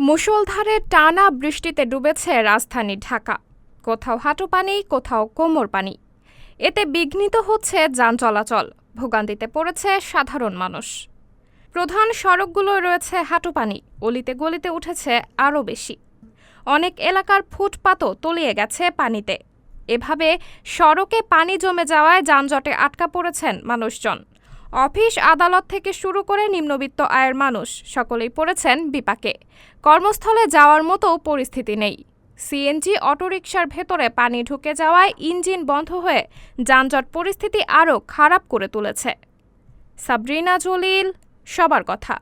মুষলধারে টানা বৃষ্টিতে ডুবেছে রাজধানী ঢাকা। কোথাও হাঁটু পানি, কোথাও কোমর পানি। এতে বিঘ্নিত হচ্ছে যান চলাচল, ভোগান্তিতে পড়েছে সাধারণ মানুষ। প্রধান সড়কগুলোয় রয়েছে হাঁটু পানি, অলিতে গলিতে উঠেছে আরও বেশি। অনেক এলাকার ফুটপাতও তলিয়ে গেছে পানিতে। এভাবে সড়কে পানি জমে যাওয়ায় যানজটে আটকা পড়েছেন মানুষজন। অফিস আদালত থেকে শুরু করে নিম্নবিত্ত আয়ের মানুষ সকলেই পড়েছেন বিপাকে। কর্মস্থলে যাওয়ার মতো পরিস্থিতি নেই। সিএনজি অটোরিকশার ভেতরে পানি ঢুকে যাওয়ায় ইঞ্জিন বন্ধ হয়ে যানজট পরিস্থিতি আরও খারাপ করে তুলেছে। সাবরিনা জলিল, সবার কথা।